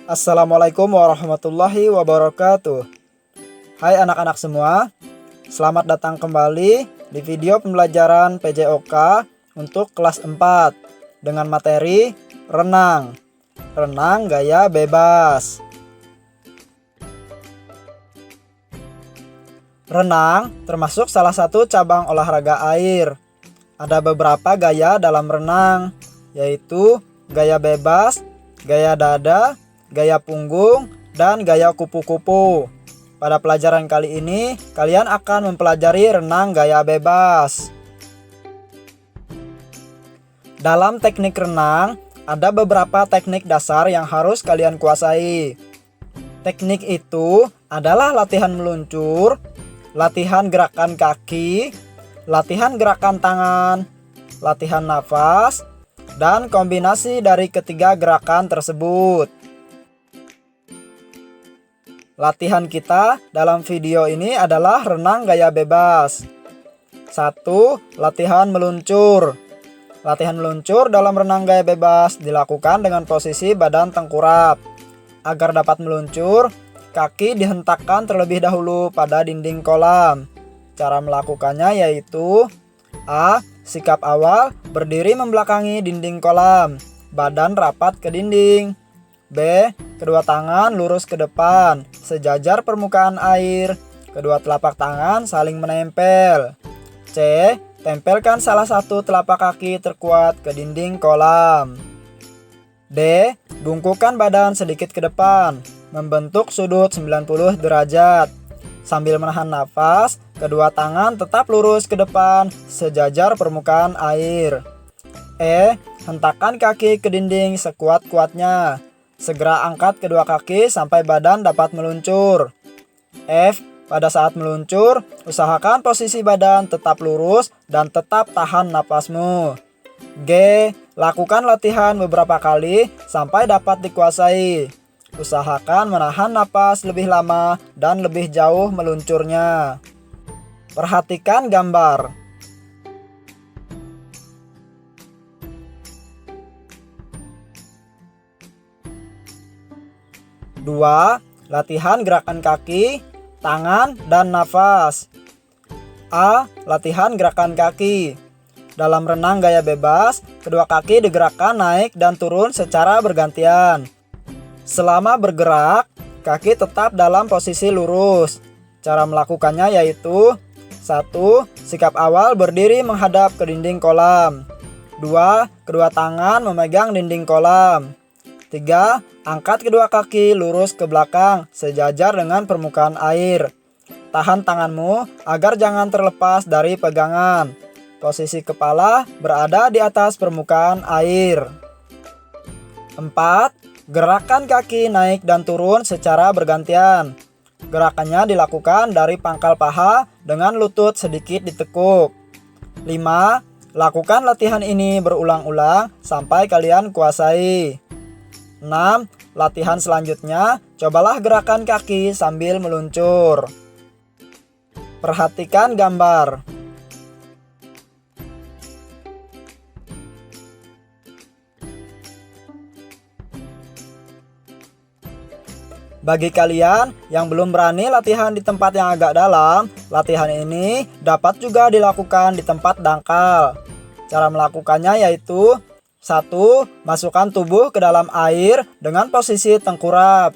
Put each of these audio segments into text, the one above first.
Assalamualaikum warahmatullahi wabarakatuh. Hai anak-anak semua, selamat datang kembali di video pembelajaran PJOK untuk kelas 4 dengan materi renang. Renang gaya bebas. Renang termasuk salah satu cabang olahraga air. Ada beberapa gaya dalam renang, yaitu gaya bebas, gaya dada, gaya punggung, dan gaya kupu-kupu. Pada pelajaran kali ini, kalian akan mempelajari renang gaya bebas. Dalam teknik renang, ada beberapa teknik dasar yang harus kalian kuasai. Teknik itu adalah latihan meluncur, latihan gerakan kaki, latihan gerakan tangan, latihan nafas, dan kombinasi dari ketiga gerakan tersebut. Latihan kita dalam video ini adalah renang gaya bebas. 1. Latihan meluncur. Latihan meluncur dalam renang gaya bebas dilakukan dengan posisi badan tengkurap. Agar dapat meluncur, kaki dihentakkan terlebih dahulu pada dinding kolam. Cara melakukannya yaitu A. Sikap awal, berdiri membelakangi dinding kolam, badan rapat ke dinding. B. Kedua tangan lurus ke depan, sejajar permukaan air. Kedua telapak tangan saling menempel. C. Tempelkan salah satu telapak kaki terkuat ke dinding kolam. D. Bungkukkan badan sedikit ke depan, membentuk sudut 90 derajat. Sambil menahan nafas, kedua tangan tetap lurus ke depan, sejajar permukaan air. E. Hentakkan kaki ke dinding sekuat-kuatnya. Segera angkat kedua kaki sampai badan dapat meluncur. F. Pada saat meluncur, usahakan posisi badan tetap lurus dan tetap tahan napasmu. G. Lakukan latihan beberapa kali sampai dapat dikuasai. Usahakan menahan napas lebih lama dan lebih jauh meluncurnya. Perhatikan gambar. Dua, latihan gerakan kaki, tangan, dan nafas. A. Latihan gerakan kaki. Dalam renang gaya bebas, kedua kaki digerakkan naik dan turun secara bergantian. Selama bergerak, kaki tetap dalam posisi lurus. Cara melakukannya yaitu 1. Sikap awal berdiri menghadap ke dinding kolam. 2. Kedua tangan memegang dinding kolam. 3. Angkat kedua kaki lurus ke belakang sejajar dengan permukaan air. Tahan tanganmu agar jangan terlepas dari pegangan. Posisi kepala berada di atas permukaan air. 4. Gerakan kaki naik dan turun secara bergantian. Gerakannya dilakukan dari pangkal paha dengan lutut sedikit ditekuk. 5. Lakukan latihan ini berulang-ulang sampai kalian kuasai. 6. Latihan selanjutnya, cobalah gerakan kaki sambil meluncur. Perhatikan gambar. Bagi kalian yang belum berani latihan di tempat yang agak dalam, latihan ini dapat juga dilakukan di tempat dangkal. Cara melakukannya yaitu 1. Masukkan tubuh ke dalam air dengan posisi tengkurap.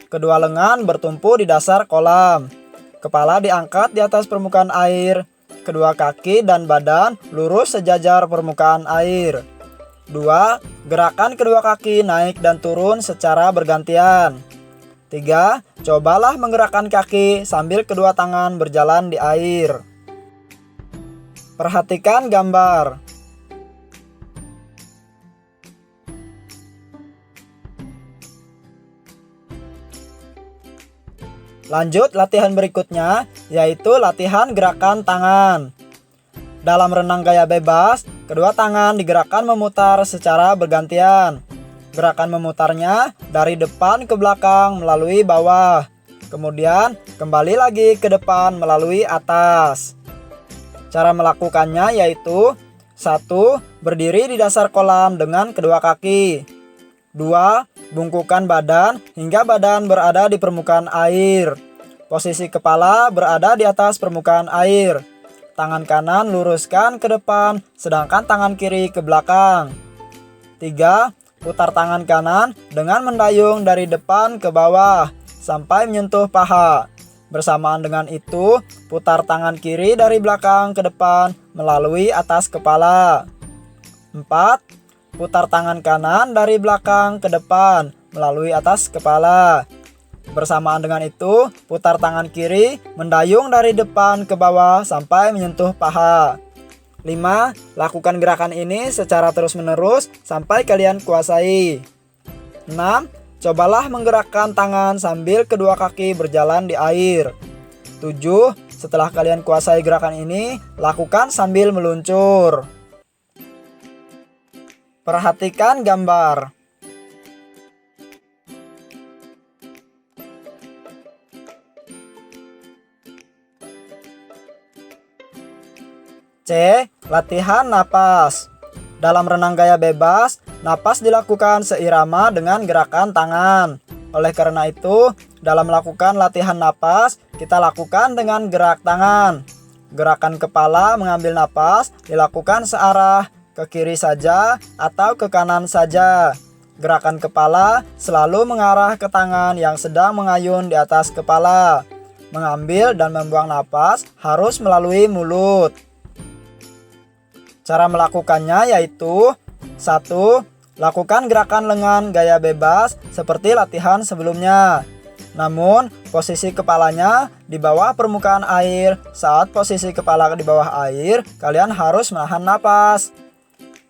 Kedua lengan bertumpu di dasar kolam. Kepala diangkat di atas permukaan air. Kedua kaki dan badan lurus sejajar permukaan air. 2. Gerakan kedua kaki naik dan turun secara bergantian. 3. Cobalah menggerakkan kaki sambil kedua tangan berjalan di air. Perhatikan gambar. Lanjut latihan berikutnya, yaitu latihan gerakan tangan. Dalam renang gaya bebas, kedua tangan digerakkan memutar secara bergantian. Gerakan memutarnya dari depan ke belakang melalui bawah. Kemudian kembali lagi ke depan melalui atas. Cara melakukannya yaitu 1. Berdiri di dasar kolam dengan kedua kaki. 2. Bungkukkan badan hingga badan berada di permukaan air. Posisi kepala berada di atas permukaan air. Tangan kanan luruskan ke depan, sedangkan tangan kiri ke belakang. 3. Putar tangan kanan dengan mendayung dari depan ke bawah sampai menyentuh paha. Bersamaan dengan itu, putar tangan kiri dari belakang ke depan melalui atas kepala. 4. Putar tangan kanan dari belakang ke depan melalui atas kepala. Bersamaan dengan itu, putar tangan kiri mendayung dari depan ke bawah sampai menyentuh paha. 5. Lakukan gerakan ini secara terus-menerus sampai kalian kuasai. 6. Cobalah menggerakkan tangan sambil kedua kaki berjalan di air. 7. Setelah kalian kuasai gerakan ini, lakukan sambil meluncur. Perhatikan gambar. C. Latihan napas. Dalam renang gaya bebas, napas dilakukan seirama dengan gerakan tangan. Oleh karena itu, dalam melakukan latihan napas, kita lakukan dengan gerak tangan. Gerakan kepala mengambil napas dilakukan searah ke kiri saja atau ke kanan saja. Gerakan kepala selalu mengarah ke tangan yang sedang mengayun di atas kepala. Mengambil dan membuang napas harus melalui mulut. Cara melakukannya yaitu 1. Lakukan gerakan lengan gaya bebas seperti latihan sebelumnya. Namun, posisi kepalanya di bawah permukaan air. Saat posisi kepala di bawah air, kalian harus menahan napas.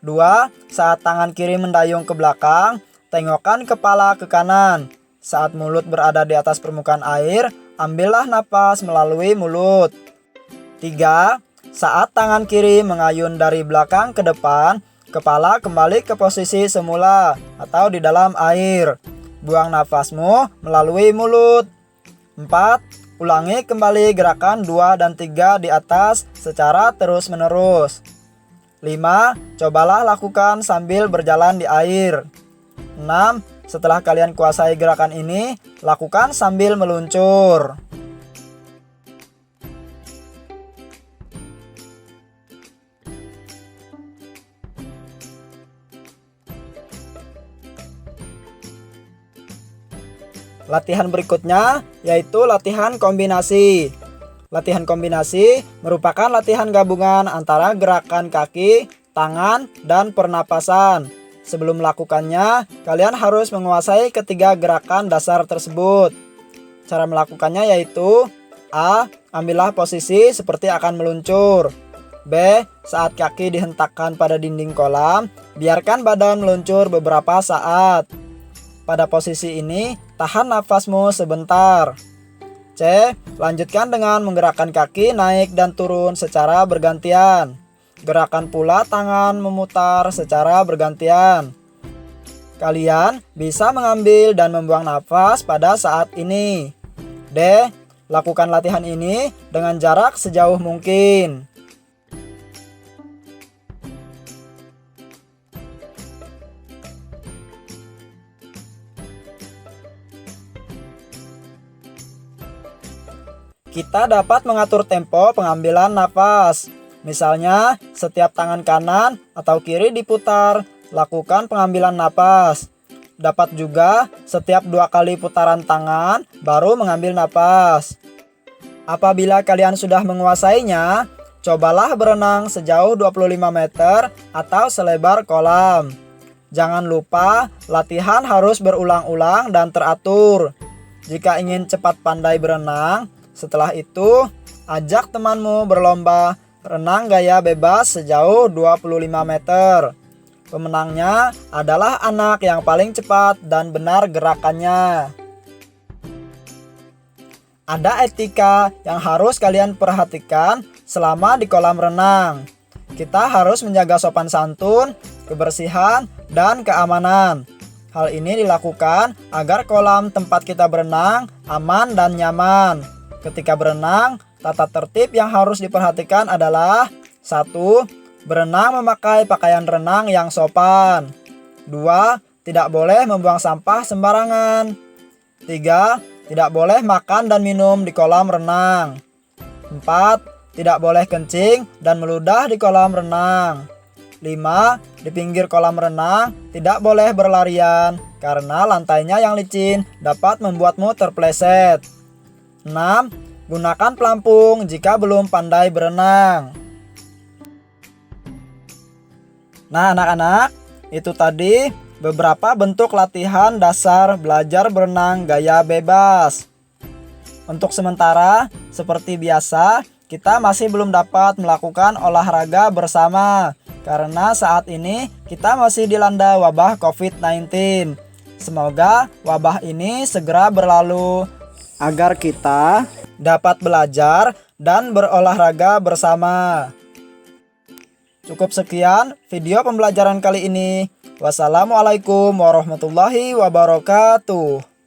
2. Saat tangan kiri mendayung ke belakang, tengokkan kepala ke kanan. Saat mulut berada di atas permukaan air, ambillah napas melalui mulut. 3. Saat tangan kiri mengayun dari belakang ke depan, kepala kembali ke posisi semula atau di dalam air. Buang nafasmu melalui mulut. 4. Ulangi kembali gerakan 2 dan 3 di atas secara terus-menerus. 5. Cobalah lakukan sambil berjalan di air. 6. Setelah kalian kuasai gerakan ini, lakukan sambil meluncur. Latihan berikutnya yaitu latihan kombinasi. Latihan kombinasi merupakan latihan gabungan antara gerakan kaki, tangan, dan pernapasan. Sebelum melakukannya, kalian harus menguasai ketiga gerakan dasar tersebut. Cara melakukannya yaitu A. Ambillah posisi seperti akan meluncur. B. Saat kaki dihentakkan pada dinding kolam, biarkan badan meluncur beberapa saat. Pada posisi ini, tahan nafasmu sebentar. C. Lanjutkan dengan menggerakkan kaki naik dan turun secara bergantian. Gerakan pula tangan memutar secara bergantian. Kalian bisa mengambil dan membuang nafas pada saat ini. D. Lakukan latihan ini dengan jarak sejauh mungkin. Kita dapat mengatur tempo pengambilan nafas. Misalnya, setiap tangan kanan atau kiri diputar, lakukan pengambilan napas. Dapat juga setiap 2 kali putaran tangan, baru mengambil napas. Apabila kalian sudah menguasainya, cobalah berenang sejauh 25 meter atau selebar kolam. Jangan lupa, latihan harus berulang-ulang dan teratur. Jika ingin cepat pandai berenang, setelah itu, ajak temanmu berlomba renang gaya bebas sejauh 25 meter. Pemenangnya adalah anak yang paling cepat dan benar gerakannya. Ada etika yang harus kalian perhatikan selama di kolam renang. Kita harus menjaga sopan santun, kebersihan, dan keamanan. Hal ini dilakukan agar kolam tempat kita berenang aman dan nyaman. Ketika berenang, tata tertib yang harus diperhatikan adalah 1. Berenang memakai pakaian renang yang sopan. 2. tidak boleh membuang sampah sembarangan. 3. Tidak boleh makan dan minum di kolam renang. 4. Tidak boleh kencing dan meludah di kolam renang. 5. Di pinggir kolam renang tidak boleh berlarian karena lantainya yang licin dapat membuatmu terpleset. 6. Gunakan pelampung jika belum pandai berenang. Nah anak-anak, itu tadi beberapa bentuk latihan dasar belajar berenang gaya bebas. Untuk sementara, seperti biasa, kita masih belum dapat melakukan olahraga bersama karena saat ini kita masih dilanda wabah COVID-19. Semoga wabah ini segera berlalu agar kita dapat belajar dan berolahraga bersama. Cukup sekian video pembelajaran kali ini. Wassalamualaikum warahmatullahi wabarakatuh.